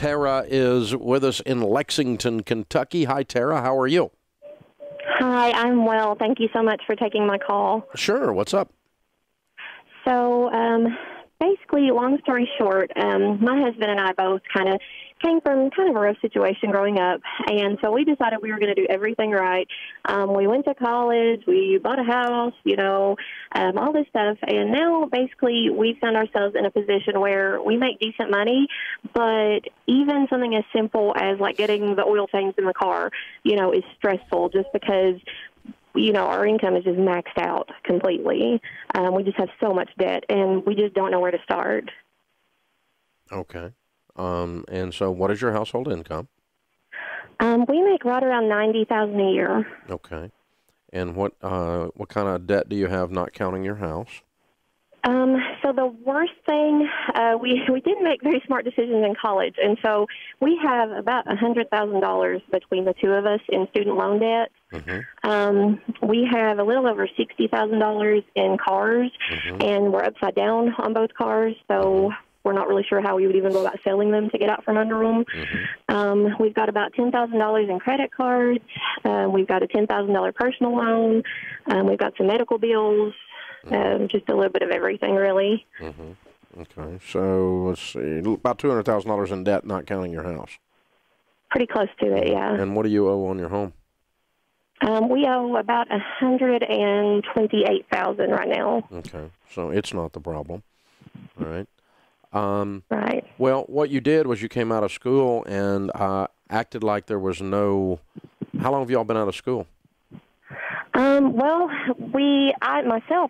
Tara is with us in Lexington, Kentucky. Hi, Tara. How are you? Hi, I'm well. Thank you so much for taking my call. Sure. What's up? So, basically, long story short, my husband and I both kind of came from kind of a rough situation growing up, and so we decided we were going to do everything right. We went to college, we bought a house, all this stuff, and now basically we found ourselves in a position where we make decent money, but even something as simple as like getting the oil change in the car, is stressful just because our income is just maxed out completely. We just have so much debt, and we just don't know where to start. Okay. And so what is your household income? We make right around $90,000 a year. Okay. And what kind of debt do you have, not counting your house? So the worst thing, we didn't make very smart decisions in college, and so we have about $100,000 between the two of us in student loan debt. Mm-hmm. We have a little over $60,000 in cars, mm-hmm. and we're upside down on both cars, so mm-hmm. we're not really sure how we would even go about selling them to get out from under them. Mm-hmm. We've got about $10,000 in credit cards. We've got a $10,000 personal loan. We've got some medical bills. Just a little bit of everything, really. Mm-hmm. Okay, so let's see, about $200,000 in debt, not counting your house. Pretty close to it, yeah. And what do you owe on your home? We owe about $128,000 right now. Okay, so it's not the problem. All right. Right. Well, what you did was you came out of school and acted like there was no. How long have y'all been out of school? Well,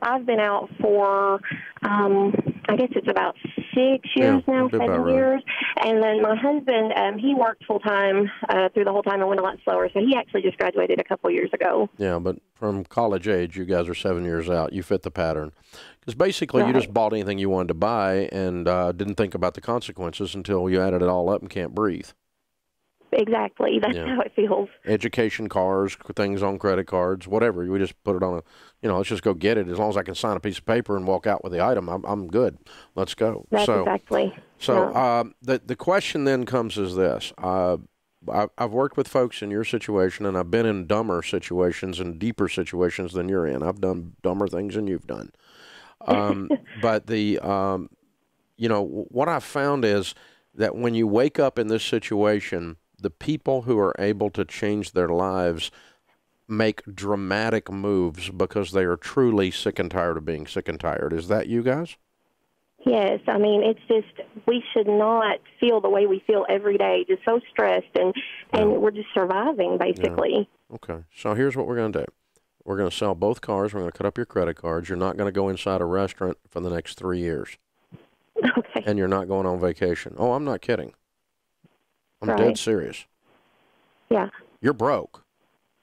I've been out for, I guess it's about 6 years now, 7 years. And then my husband, he worked full-time through the whole time and went a lot slower. So he actually just graduated a couple years ago. Yeah, but from college age, you guys are 7 years out. You fit the pattern. Because basically you just bought anything you wanted to buy and didn't think about the consequences until you added it all up and can't breathe. Exactly. That's how it feels. Education, cars, things on credit cards, whatever. We just put it on let's just go get it. As long as I can sign a pice of paper and walk out with the item, I'm good. Let's go. That's exactly. So the question then comes is this. I've worked with folks in your situation, and I've been in dumber situations and deeper situations than you're in. I've done dumber things than you've done. But what I've found is that when you wake up in this situation, the people who are able to change their lives make dramatic moves because they are truly sick and tired of being sick and tired. Is that you guys? Yes. I mean, it's just, we should not feel the way we feel every day, just so stressed, and we're just surviving, basically. Yeah. Okay. So here's what we're going to do. We're going to sell both cars. We're going to cut up your credit cards. You're not going to go inside a restaurant for the next 3 years. Okay. And you're not going on vacation. Oh, I'm not kidding. I'm dead serious. Yeah. You're broke.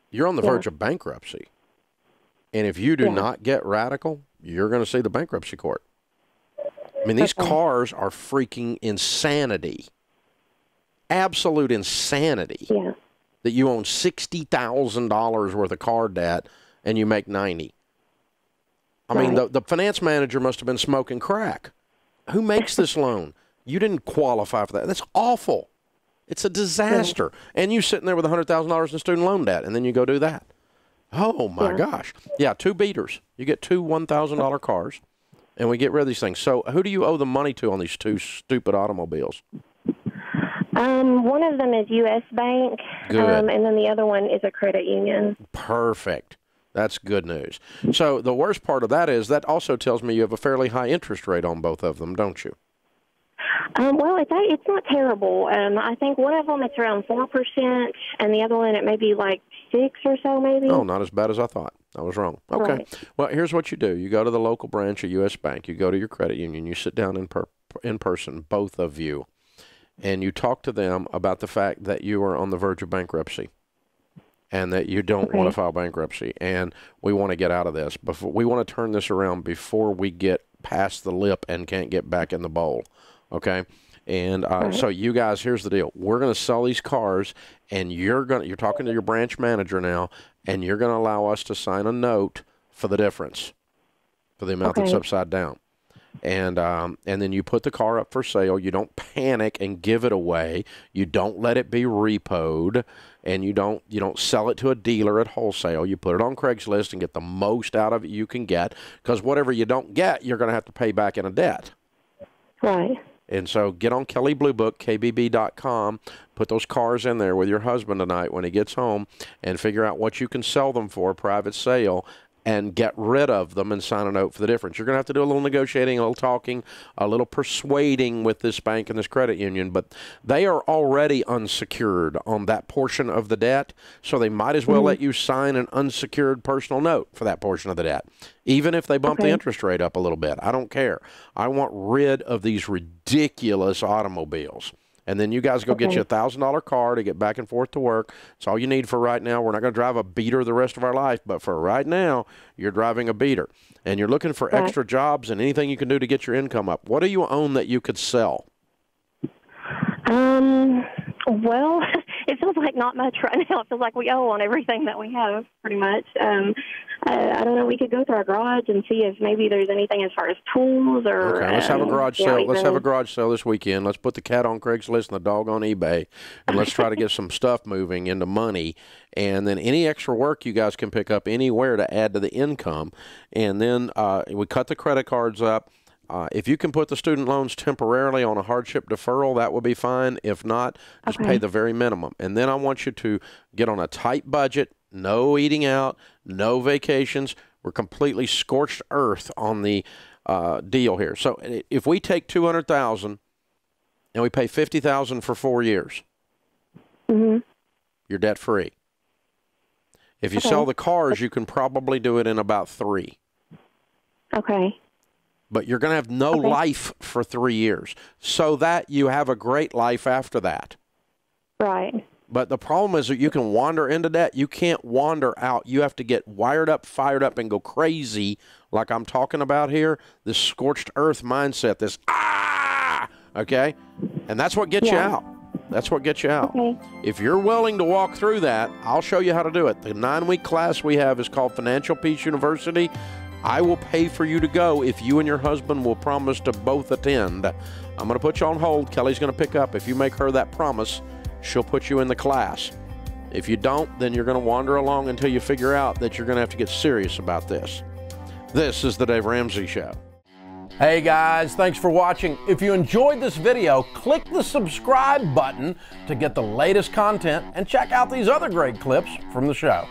You're on the verge of bankruptcy. And if you do not get radical, you're going to see the bankruptcy court. I mean, these cars are freaking insanity. Absolute insanity. Yeah. That you own $60,000 worth of car debt and you make $90,000. I mean, the finance manager must have been smoking crack. Who makes this loan? You didn't qualify for that. That's awful. It's a disaster. And you sitting there with $100,000 in student loan debt, and then you go do that. Oh, my gosh. Yeah, 2 beaters. You get 2 $1,000 cars, and we get rid of these things. So who do you owe the money to on these 2 stupid automobiles? One of them is U.S. Bank, and then the other one is a credit union. Perfect. That's good news. So the worst part of that is that also tells me you have a fairly high interest rate on both of them, don't you? Well, it's not terrible. I think one of them it's around 4%, and the other one it may be like 6 or so, maybe. Oh, not as bad as I thought. I was wrong. Okay. Right. Well, here's what you do. You go to the local branch of U.S. Bank. You go to your credit union. You sit down in person, both of you, and you talk to them about the fact that you are on the verge of bankruptcy and that you don't want to file bankruptcy, and we want to get out of this. We want to turn this around before we get past the lip and can't get back in the bowl. Okay, and so you guys, here's the deal. We're going to sell these cars, and you're talking to your branch manager now, and you're going to allow us to sign a note for the difference, for the amount that's upside down. And then you put the car up for sale. You don't panic and give it away. You don't let it be repoed, and you don't sell it to a dealer at wholesale. You put it on Craigslist and get the most out of it you can get, because whatever you don't get, you're going to have to pay back in a debt. Right. And so get on Kelley Blue Book, KBB.com, put those cars in there with your husband tonight when he gets home, and figure out what you can sell them for, private sale, and get rid of them and sign a note for the difference. You're going to have to do a little negotiating, a little talking, a little persuading with this bank and this credit union, but they are already unsecured on that portion of the debt, so they might as well let you sign an unsecured personal note for that portion of the debt, even if they bump the interest rate up a little bit. I don't care. I want rid of these ridiculous automobiles. And then you guys go get you a $1,000 car to get back and forth to work. It's all you need for right now. We're not going to drive a beater the rest of our life, but for right now, you're driving a beater. And you're looking for extra jobs and anything you can do to get your income up. What do you own that you could sell? Well, it feels like not much right now. It feels like we owe on everything that we have, pretty much. I don't know. We could go through our garage and see if maybe there's anything as far as tools or. Okay, let's have a garage sale. Let's have a garage sale this weekend. Let's put the cat on Craigslist and the dog on eBay, and let's try to get some stuff moving into money. And then any extra work you guys can pick up anywhere to add to the income. And then we cut the credit cards up. If you can put the student loans temporarily on a hardship deferral, that would be fine. If not, just pay the very minimum. And then I want you to get on a tight budget, no eating out, no vacations. We're completely scorched earth on the deal here. So if we take $200,000 and we pay $50,000 for 4 years, you're debt free. If you sell the cars, you can probably do it in about 3. Okay. But you're going to have no life for 3 years, so that you have a great life after that. Right. But the problem is that you can wander into debt. You can't wander out. You have to get wired up, fired up, and go crazy like I'm talking about here. This scorched earth mindset, this okay? And that's what gets you out. That's what gets you out. If you're willing to walk through that, I'll show you how to do it. The 9-week class we have is called Financial Peace University. I will pay for you to go if you and your husband will promise to both attend. I'm going to put you on hold. Kelly's going to pick up. If you make her that promise, she'll put you in the class. If you don't, then you're going to wander along until you figure out that you're going to have to get serious about this. This is the Dave Ramsey Show. Hey guys, thanks for watching. If you enjoyed this video, click the subscribe button to get the latest content and check out these other great clips from the show.